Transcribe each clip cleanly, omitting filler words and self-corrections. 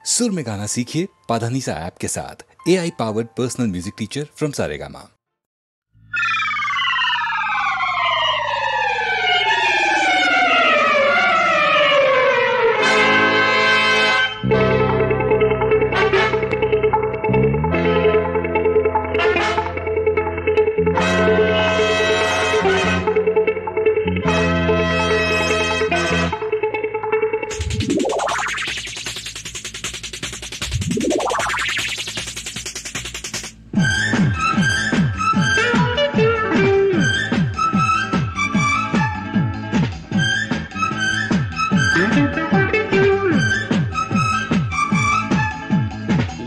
सुर में गाना सीखिए पाधानीसा ऐप के साथ। AI powered personal music teacher from Saregama.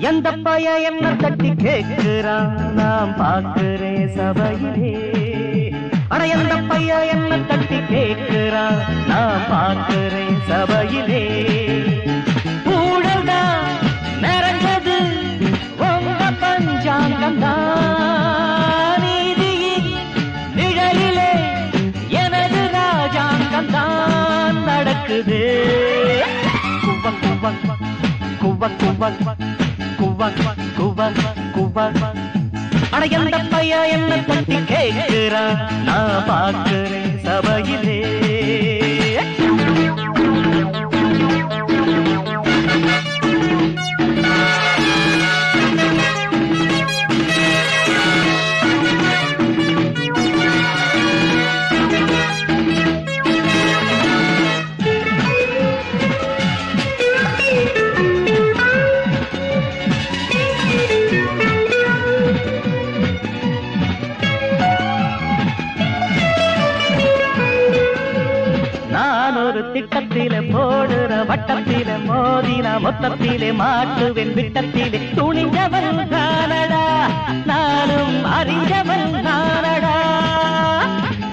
எந்த பைய என்ன தட்டி கேட்கிறான் நான் பார்க்கிறேன் சபையிலே. அட எந்த பைய என்ன தட்டி கேட்கிறான் நான் பார்க்கிறேன் சபையிலே. ஊழல்தா நிறைஞ்சது உங்க பஞ்சாங்கம் தான். நீதியின் நிழலிலே எனது ராஜாங்கம் தான் நடக்குது. குவ குவ குவ குவ அட எந்த பைய என்ன தட்டி கேட்கிறான் நான் பார்க்கிறேன் சபையிலே. திட்டத்திலே போடுற வட்டத்திலே மோதினா மொத்தத்திலே மாட்டுவேன் விட்டத்திலே. துணிஞ்சவன் தானடா நானும் அறிஞ்சவன் தானடா.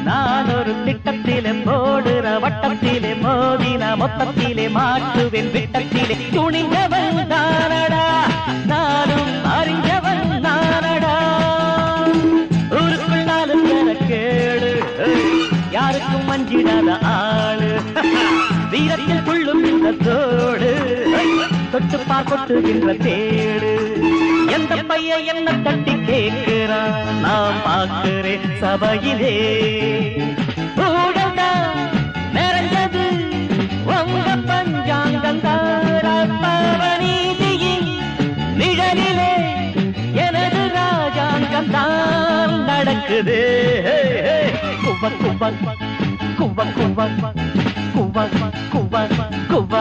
நான் ஒரு திட்டத்திலே போடுற வட்டத்திலே மோதினா மொத்தத்திலே மாட்டுவேன் விட்டத்திலே. துணிஞ்சவன் தானடா நானும் அறிஞ்சவன் தானடா. ஊருக்குள் நாலு பேர கேடு யாருக்கும் மஞ்சிடாத ஆளு. வீரத்தில் புள்ளும் இந்த தோடு தொட்டு பார்க்கொட்டுகின்ற தேடு. எந்த பைய என்ன தட்டி கேட்கிறான் நான் பார்க்கிறேன் சபையிலே. ஊழல்தான் நிறைஞ்சது உங்க பஞ்சாங்கம் தான். நீதியின் நிழலிலே எனது ராஜாங்கம் தான் நடக்குது. குவ குவ குவ குவ குவ குவ குவ.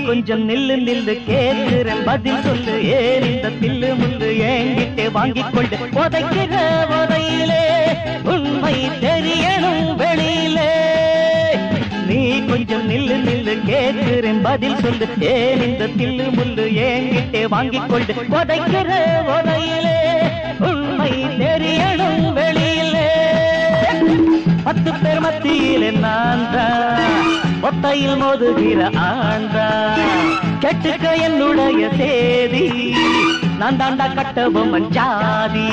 கொஞ்சம் நில்லு நில்லு கேட்கிறேன் பதில் சொல்லு. ஏன் இந்த தில்லு முள்ளு என்கிட்டே வாங்கிக் கொண்டு உதைக்கிற உதையிலே உண்மை தெரியணும் வெளியிலே. நீ கொஞ்சம் நில்லு நில்லு கேட்கிறேன் பதில் சொல்லு. ஏன் இந்த தில்லு முள்ளு என்கிட்டே வாங்கிக் கொண்டு உதைக்கிற உதையிலே உண்மை தெரியணும் வெளியிலே. 10 பேர் மத்தியிலே நான் தான் ஒத்தையில் மோதுகிற ஆண்டா. கெட்டுக்க என்னுடைய சேதி நான் தாண்டா கட்டபொம்மன் ஜாதி.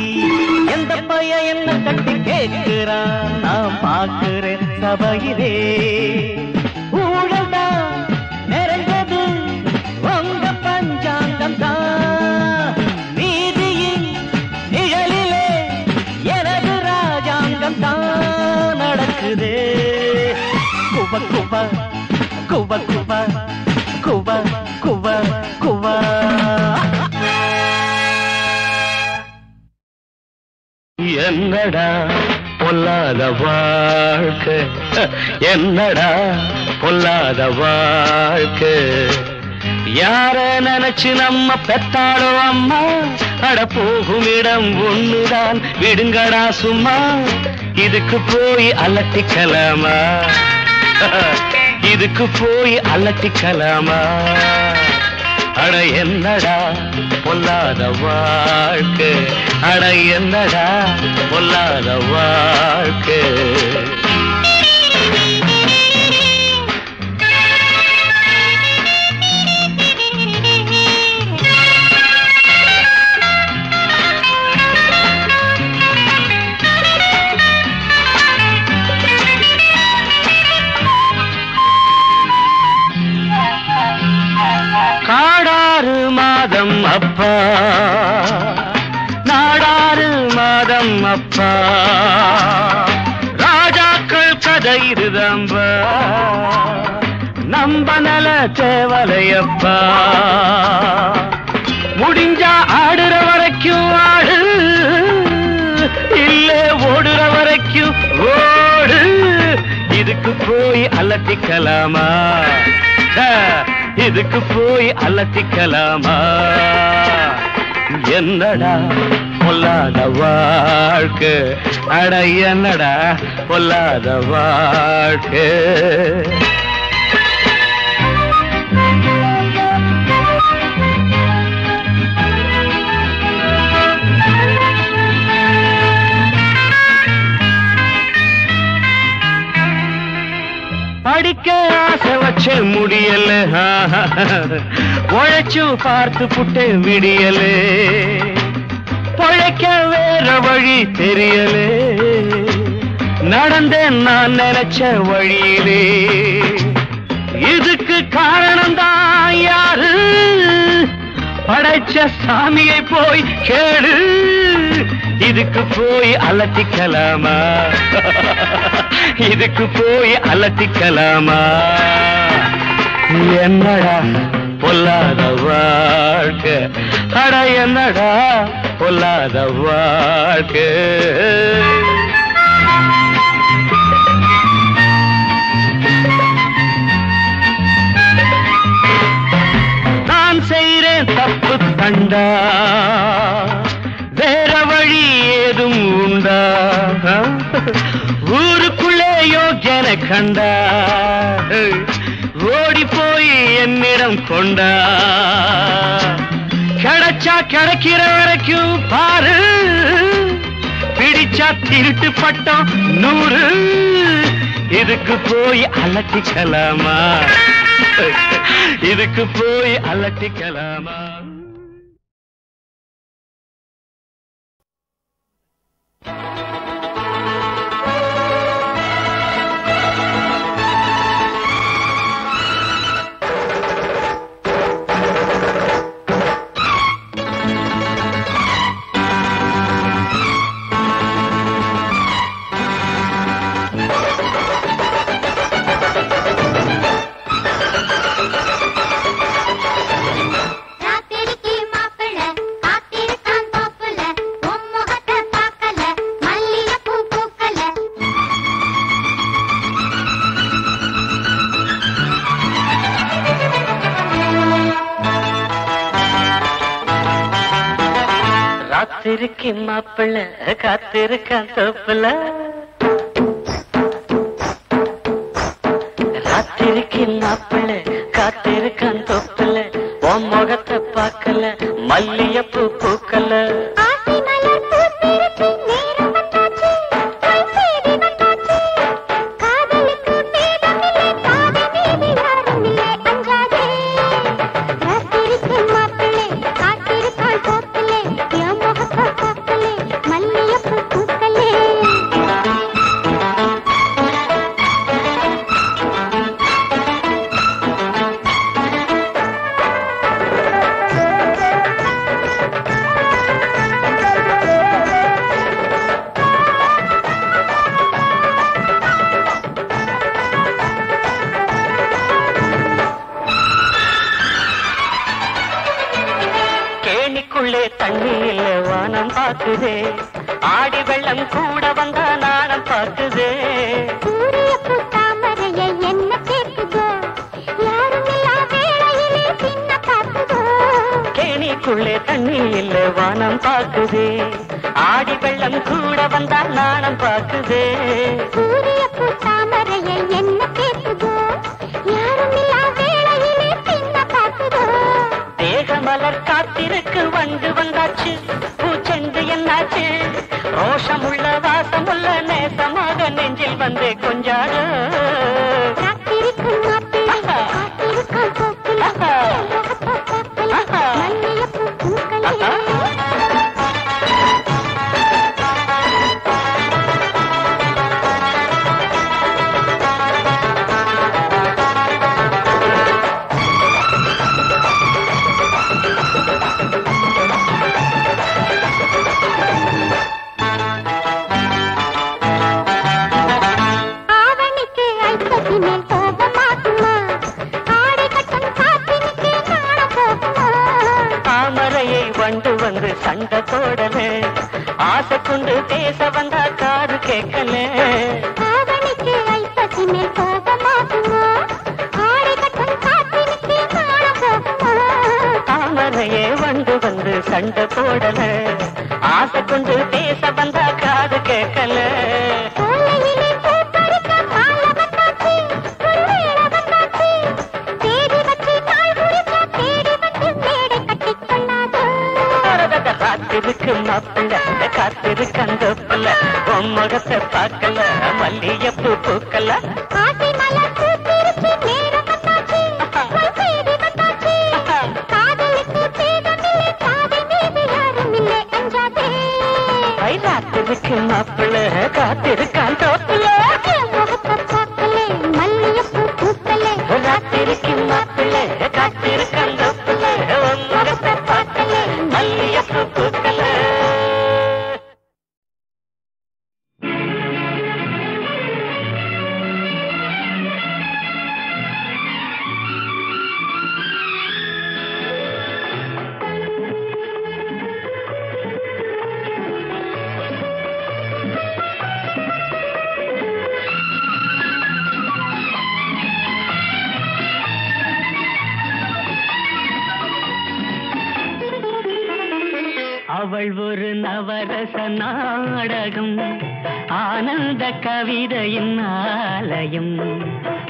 எந்த பைய என்ன தட்டி கேட்கிறான் நான் பார்க்கிறேன் சபையிலே. ஊழல்தான் நிறைஞ்சது உங்க பஞ்சாங்கம் தான். நீதியின் நிழலிலே எனது ராஜாங்கம் தான் நடக்குது. குவ குவ குவ குவ குவ குவ குவ. என்னடா பொல்லாத வாழ்க்கை, என்னடா பொல்லாத வாழ்க்கை. யார நினைச்சு நம்ம பெத்தாளோ அம்மா. அட போகும் இடம் ஒண்ணுதான் விடுங்கடா சும்மா. இதுக்கு போய் அலட்டிக்கலாமா, இதுக்கு போய் அலட்டிக்கலாமா. அட என்னடா பொல்லாத வாழ்க்கை, அட என்னடா பொல்லாத வாழ்க்கை. காடாறு மாதம் அப்பா, நாடாறு மாதம் அப்பா, ராஜாக்கள் கதை இருதம்பா, நம்ப நல தேவலையப்பா. முடிஞ்சா ஆடுற வரைக்கும் ஆடு, இல்ல ஓடுற வரைக்கும் ஓடு. இதுக்கு போய் அலட்டிக்கலாமா, இதுக்கு போய் அலட்டிக்கலாமா? என்னடா பொல்லாத வாழ்க்கை, அட என்னடா பொல்லாத வாழ்க்கை. படிக்க ஆசை வச்ச முடியல, உழைச்சும் பார்த்து புட்டு விடியல, பொழைக்க வேற வழி தெரியல, நடந்தேன் நான் நினைச்ச வழியிலே. இதுக்கு காரணம் தான் யாரு, படைச்ச சாமியை போய் கேளு. இதுக்கு போய் அலட்டிக்கலாமா, இதுக்கு போய் அலட்டிக்கலாமா? என்னடா பொல்லாத வாழ்க்கை, அட என்னடா பொல்லாத வாழ்க்கை. நான் செய்றேன் தப்பு கண்டா, வேற வழி ஏதும் உண்டா? ஊருக்குள்ளே யோக்கியன கண்டா, ஓடி போய் என்னிடம் கொண்டா. கிடைச்சா கிடைக்கிற வரைக்கும் பாரு, பிடிச்சா திருட்டு பட்டம் 100. இதுக்கு போய் அலட்டிக்கலாமா, இதுக்கு போய் அலட்டிக்கலாமா? காத்திருக்கி மாப்பிள்ள காத்திருக்கான் தோப்புல, ராத்திரிக்கு மாப்பிள்ள காத்திருக்கான் தோப்புல, உன் முகத்தை பார்க்கல மல்லியப்பூ பூக்கல. தண்ணியில் வானம் பார்க்குதே, ஆடி வெள்ளம் கூட வந்தா நாணம் பார்க்குதே. சூரிய தாமரையை என்ன கேட்குதோ, யாரும் இல்லா வேளையிலே சின்ன பார்க்குதோ. கேணிக்குள்ளே தண்ணியில் வானம் பார்க்குதே, ஆடி வெள்ளம் கூட வந்தா நாணம் பார்க்குதே. சூரிய தாமரையை என்ன கேட்குதோ, யாரும் இல்லா வேளையிலே சின்ன பார்க்குதோ. வந்து வந்தாச்சு பூச்செண்டு என்னாச்சு ரோஷமுள்ள வாசமுள்ள நேசமாக நெஞ்சில் வந்து கொஞ்சாடு சண்டை போடல ஆசை கொண்டு பேச வந்தா காது கேட்கல அவனுக்கு ஐப்பசி மேல் கோபமாகுமா ஆடை கட்டும் காத்தினுக்கு போகுமா தாமரையே வந்து வந்து சண்டை போடல ஆசை கொண்டு பேச வந்தா காது கேட்கல மாப்பிள்ள காத்திருக்கங்க புள்ள பொம்மகத்தை பார்க்கல மல்லியப்பூ பூக்கல காத்திருக்கு மாப்பிள்ள காத்திருக்கான் தோப்புல மல்லியப்பூ பூக்கல காத்திருக்கு மாப்பிள்ள காத்திருக்கான் தோப்புல பொம்மகத்தை பார்க்கல மல்லியப்பூ பூக்கல அவள் ஒரு நவரச நாடகம் ஆனந்த கவிதையின் ஆலயம்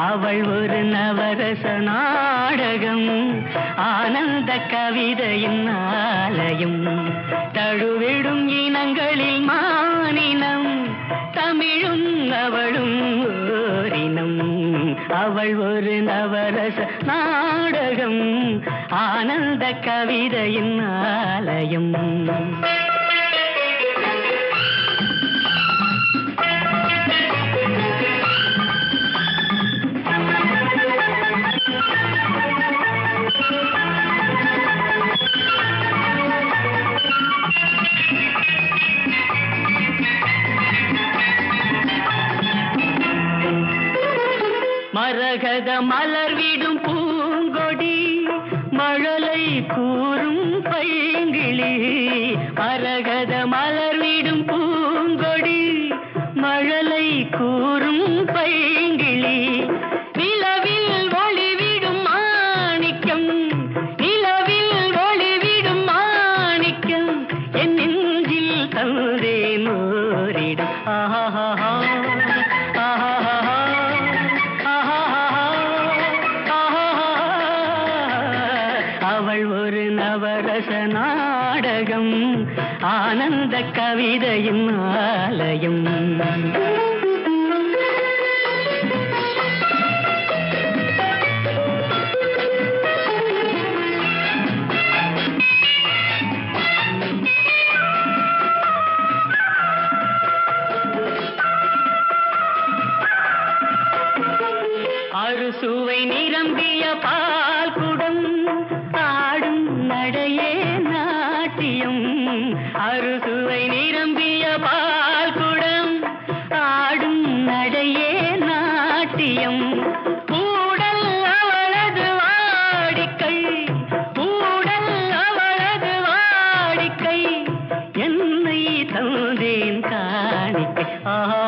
அவள் ஒரு நவரச நாடகம் ஆனந்த கவிதையின் ஆலயம் தழுவிடும் இனங்களில் மானினம் தமிழும் அவளும் ஓரினம் அவள் ஒரு நவரச நாடகம் ஆனந்த கவிதையின் ஆலயம் மரகத மலர்விடும் பூங்கொடி மழலை கூறும் பைங்கிளி மரகத மலர்விடும் பூங்கொடி மழலை கூறும் பைங்கிளி நிலவில் ஒளிவிடும் மாணிக்கம் நிலவில் ஒளிவிடும் மாணிக்கம் என் நெஞ்சில் தந்தே நோரிடும் ஆஹா நாடகம் ஆனந்த கவிதையின் ஆலயம் அறுசுவை நிரம்பிய பால் குடம் ஆடும் நடையே நாட்டியம் அறுசுவை நிரம்பிய பால் குடம் ஆடும் நடையே நாட்டியம் கூடல் அவளது வாடிக்கை கூடல் அவளது வாடிக்கை என்னை தந்தேன் காணிக்கை ஆஹா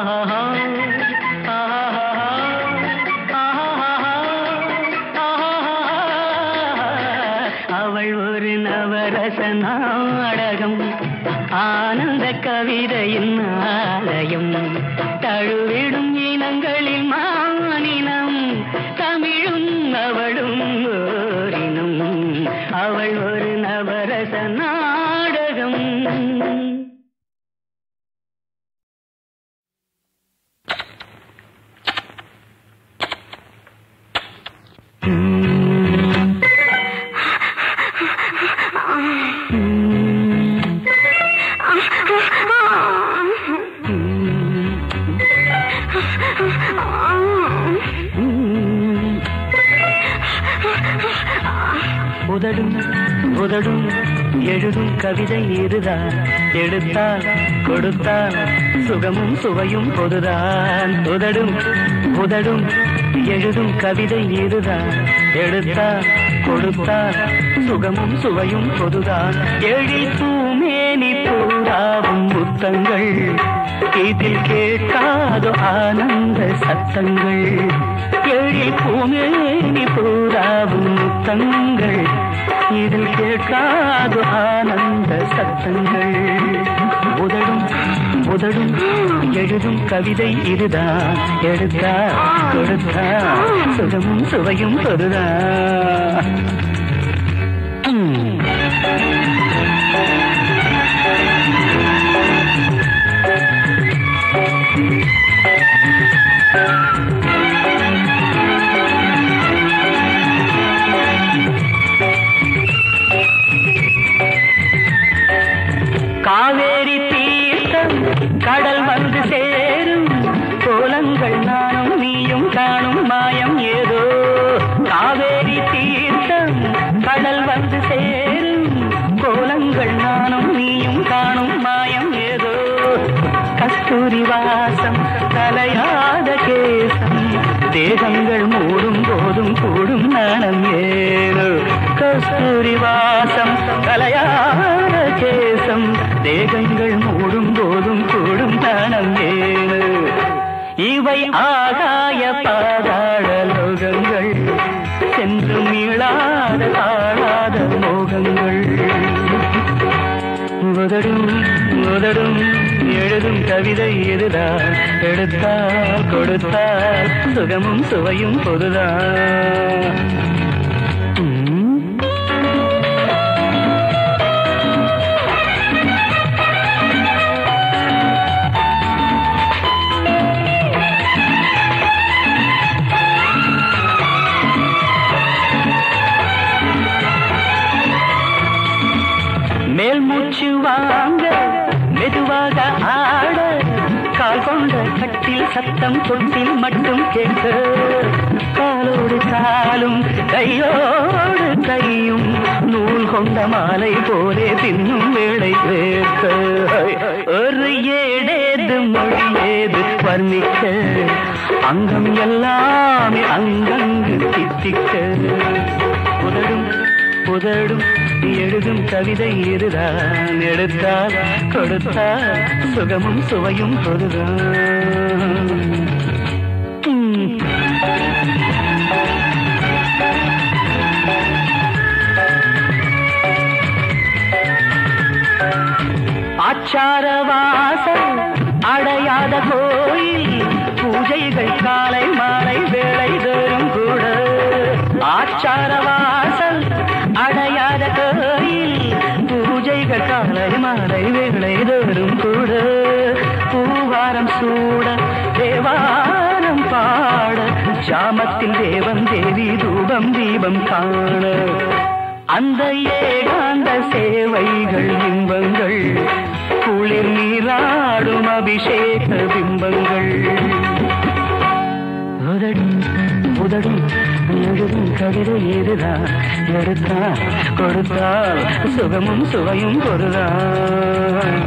நவரச நாடகம் ஆனந்த கவிதையின் ஆலயம் தழுவிடும் இனங்களில் மானினம் தமிழும் அவளும் ஓரினம் அவள் ஒரு நவரச நாடகம் உதடும் உதடும் எழுதும் கவிதை இதுதான். எடுத்தால் கொடுத்தால் சுகமும் சுவையும் பொதுதான். உதடும் உதடும் எழுதும் கவிதை இதுதான். எடுத்தால் கொடுத்தால் சுகமும் சுவையும் பொதுதான். எழில் பூமேனி பூராவும் முத்தங்கள், இதில் கேட்காதோ ஆனந்த சத்தங்கள். எழில் பூமேனி பூராவும் முத்தங்கள், இதில் கேட்காதோ ஆனந்த சத்தங்கள். உதடும் உதடும் எழுதும் கவிதை இதுதான். எடுத்தா கொடுத்தா சுகமும் சுவையும் பொதுதான். காவேரி தீர்த்தம் கடல் வந்து சேரும், கோலங்கள் நானும் நீயும் காணும் மாயம் ஏதோ. காவேரி தீர்த்தம் கடல் வந்து சேரும், கோலங்கள் நானும் நீயும் காணும் மாயம் ஏதோ. கஸ்தூரி வாசம் தலையாத கேசம், தேகங்கள் மூடும் போதும் கூடும் நாணம் ஏனோ. கஸ்தூரி வாசம் தலையாத கேசம், தேகங்கள் மூடும் போதும் கூடும் நாணம் ஏனோ. இவை ஆகாய பாதாள லோகங்கள், சென்று மீளாத தாழாத மோகங்கள். உதடும் உதடும் எழுதும் கவிதை இதுதான். எடுத்தால் கொடுத்தால் சுகமும் சுவையும் பொதுதான். மேல் மூச்சு வாங்க மெதுவாக ஆட, கால் கொண்ட கட்டில் சத்தம் தொட்டில் மட்டும் கேட்க. காலோடு காலும் கையோடு கையும் நூல் கொண்ட மாலை போலே பின்னும் வேளை வேர்க்க. ஒரு ஏடேது மொழி ஏது வர்ணிக்க, அங்கம் எல்லாமே அங்கங்கு தித்திக்க. உதடும் உதடும் எழுதும் கவிதை இதுதான். எடுத்தால் கொடுத்தால் சுகமும் சுவையும் பொதுதான். ஆச்சார வாசல் அடையாத கோயில், பூஜைகள் காலை மாலை வேளை தோறும் கூட. ஆச்சார வாசல் அடையாத கோயில், பூஜைகள் காலை மாலை வேளை தோறும் கூட. பூவாரம் சூட தேவாரம் பாட, சாமத்தில் தேவன் தேவி தூபம் தீபம் காண. அந்த ஏகாந்த சேவைகள் இன்பங்கள், குளிர் நீராடும் அபிஷேக பிம்பங்கள். உதடும் உதடும் எழுதும் கவிதை ஏதுதான். எடுத்தால் கொடுத்தால் சுகமும் சுவையும் பொருதான்.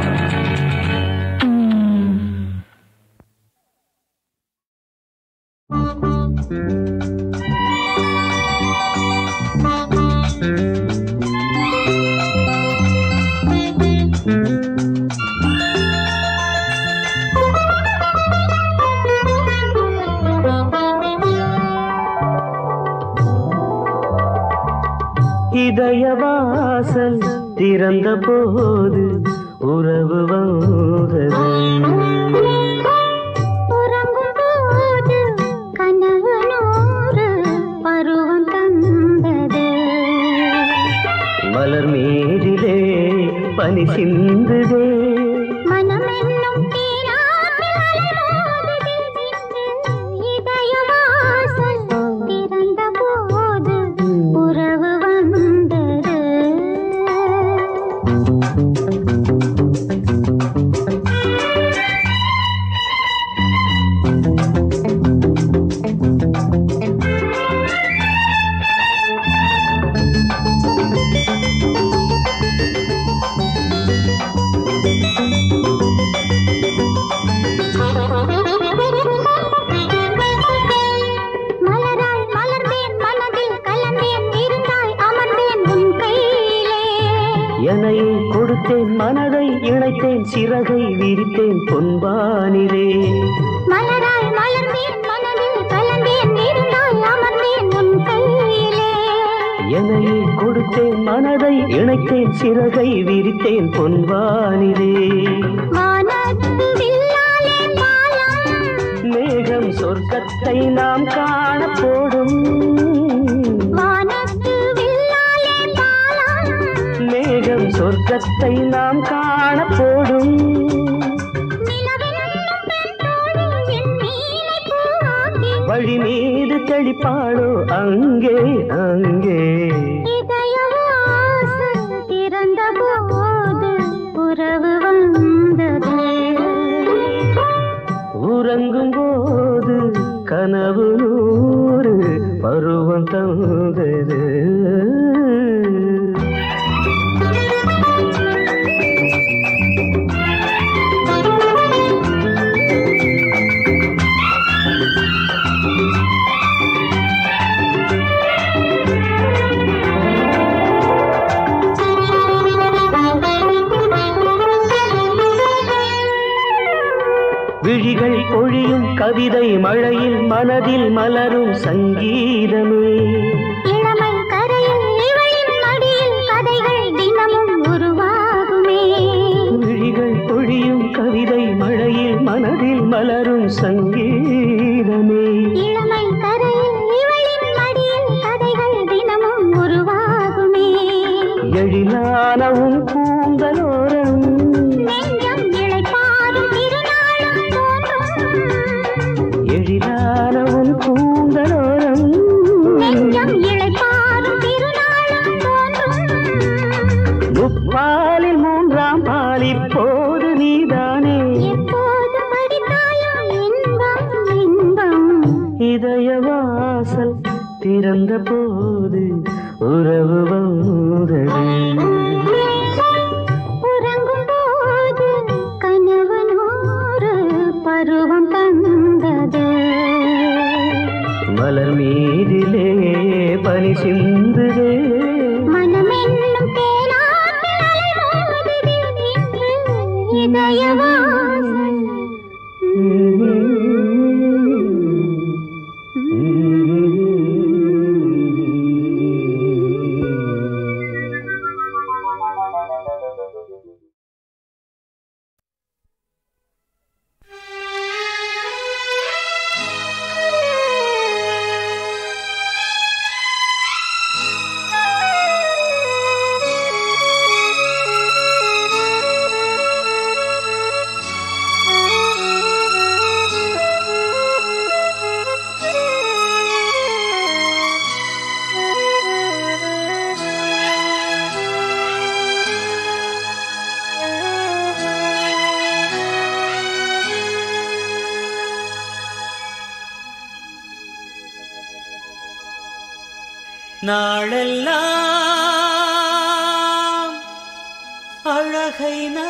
இதயவாசல் திறந்த போது உறவு வந்தது. உறங்கும் போது கனவு நூறு பருவம் தந்தது. மலர் மேதிலே பனி சிந்துதே, மனம் என்னும் இதயவாசல் திறந்த போது உறவு வந்தது. சிறகை விரித்தேன் பொன்பானிலே. மலராய் மலர்ந்தேன் மனதில் கலந்தேன் இருந்தாய் அமர்ந்தேன் உன் கையிலே. என்னையே கொடுத்தேன் மனதை இணைத்தேன் சிறகை விரித்தேன் பொன்வானிலே. வானத்து வில்லாலே பாலம் மேகம் சொர்க்கத்தை நாம் காண போடும். வானத்து வில்லாலே பாலம் மேகம் சொர்க்கத்தை நாம் காண போடும். வழி மீது தெளிப்பாளோ அங்கே அங்கே. இதயவாசல் திறந்த போது உறவு வந்தது. உறங்கும் போது கனவு நூறு பருவம் தந்தது. விழிகள் பொழியும் கவிதை மழையில் மனதில் மலரும் சங்கீதமே. இளமை கரையில் இவளின் மடியில் கதைகள் தினமும் உருவாகுமே. விழிகள் பொழியும் கவிதை மழையில் மனதில் மலரும் சங்கீதமே. இளமை கரையில் இவளின் மடியில் கதைகள் தினமும் உருவாகுமே. எழிலானவும் பூந்தலோரம் நெஞ்சம் இளைப்பாறும் திருநாளும் தோன்றும். எழிலானவும் பூந்தலோரம் நெஞ்சம் இளைப்பாறும் திருநாளும் தோன்றும். முப்பாலில் மூன்றாம் பால் இப்போது நீதானே. எப்போது படித்தாலும் இன்பம் இன்பம். இதயவாசல் திறந்த போது உறவு வந்தது. உறங்கும் போது கனவு நூறு பருவம் தந்தது. மலர் மீதிலே பனி சிந்துதே. மனமென்னும் தேனாற்றில் அலைமோதுதே இன்று இதயவாசல். நாளெல்லாம் அழகை நான்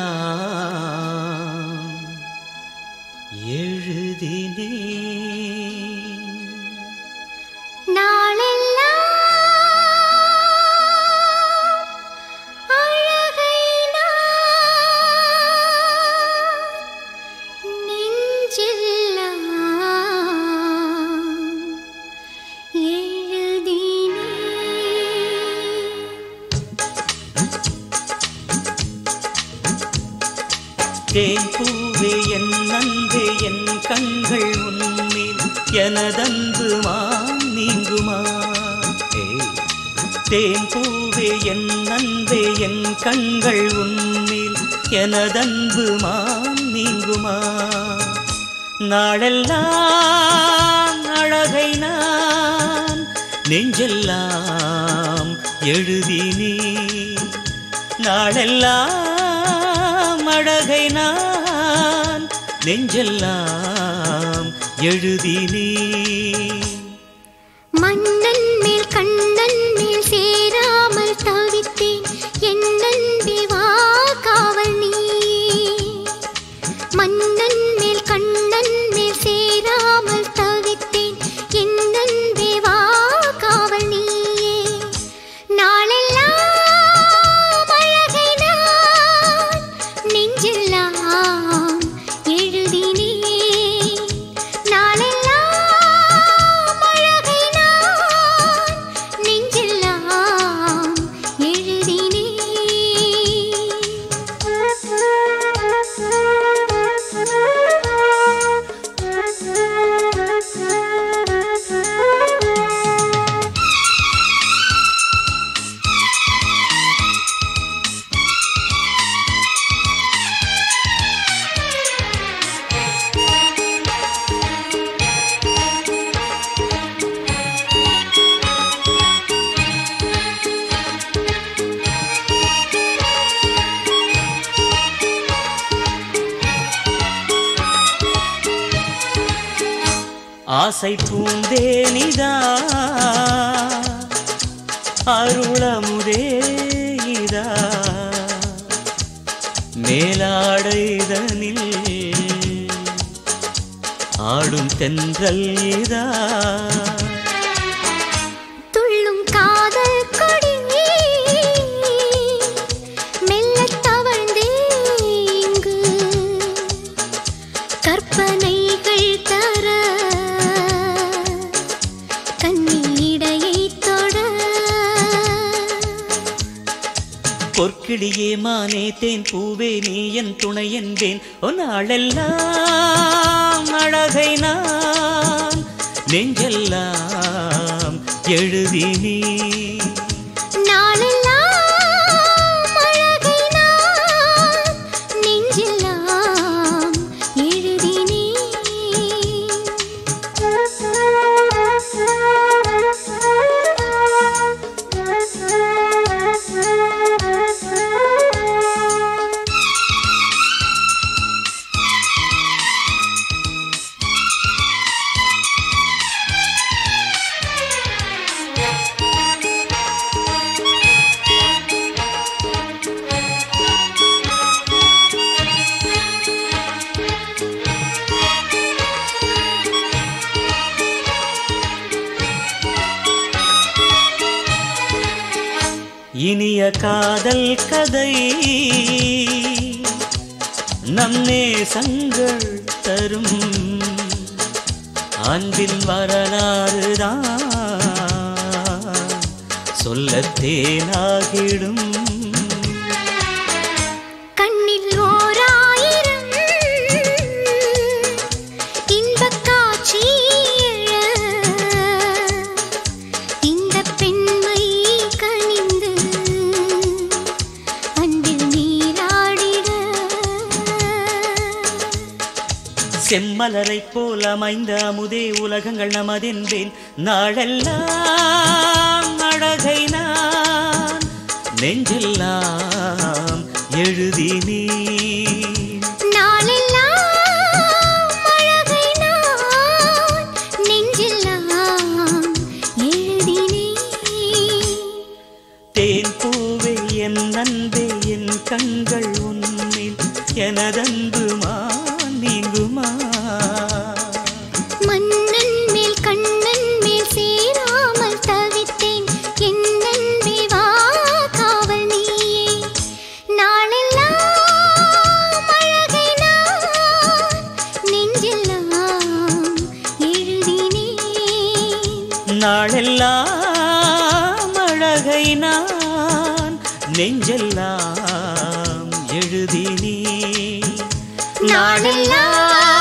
நெஞ்செல்லாம் எழுதினேன். நாளெல்லாம் அழகை நான் நெஞ்செல்லாம் தேன் பூவே என் நன்றே என் கண்கள் உன்னில் எனதன்பு மாம் நீங்குமா. தேன் பூவே என் நன்றே என் கண்கள் உன்னில் எனதன்பு மாம் நீங்குமா. நாளெல்லாம் அழகை நான் நெஞ்செல்லாம் எழுதினே. நாளெல்லாம் அழகை நான் நெஞ்செல்லாம் எழுதினே. மன்னன் மேல் கண்ணன் மேல் சேராமல் தவித்தேன் என் நன்பி வா காவல் நீ. மன்னன் மேல் கண்ணன் மேல் சேராமல் தவித்தேன் என் நன்பி வா காவல் நீயே. நாளெல்லாம் ஆசை பூந்தேனிதா அருளமுதேதா மேலாடைதனில் ஆடும் தென்றல் இதா துள்ளும் காதல் கொடி மெல்லத் தவழ்ந்தே இங்கு கற்பனைகள் தர கண்ணிடையை தொட பொற்கிளியே மானே தேன் பூவே நீ என் துணை என்பேன் ஒன்னாளெல்லாம் அழகை நான் நெஞ்செல்லாம் எழுதி நீ நாளெல்லாம் அழகை நான் நெஞ்செல்லாம் எழுதினே இனிய காதல் கதை நம் நேசங்கள் தரும் அன்பின் வரலாறுதான் சொல்லத் தேனாகிடும் கண்ணில் ஓராயிரம் இன்பக் காட்சி இந்த பெண்மை கனிந்து அன்பில் நீராடிட செம்மலரை போல் அமைந்த அமுதே உலகங்கள் நமதென்பேன் நாளெல்லாம் அழகை நான் நெஞ்செல்லாம் எழுதி நீ நாளெல்லாம் அழகை நான் நெஞ்செல்லாம் எழுதினே தேன் பூவே என் அன்பே என் கண்கள் உன்னில் எனதன்புமா நீங்குமா மன்னன் மேல் கண்ணன் மேல் சேராமல் தவித்தேன் என் அன்பே வா காவல் நீயே நாளெல்லாம் அழகை நான் நெஞ்செல்லாம் எழுதினேன் நாளெல்லாம் அழகை நான் நெஞ்செல்லாம் எழுதி நீ நாளெல்லாம்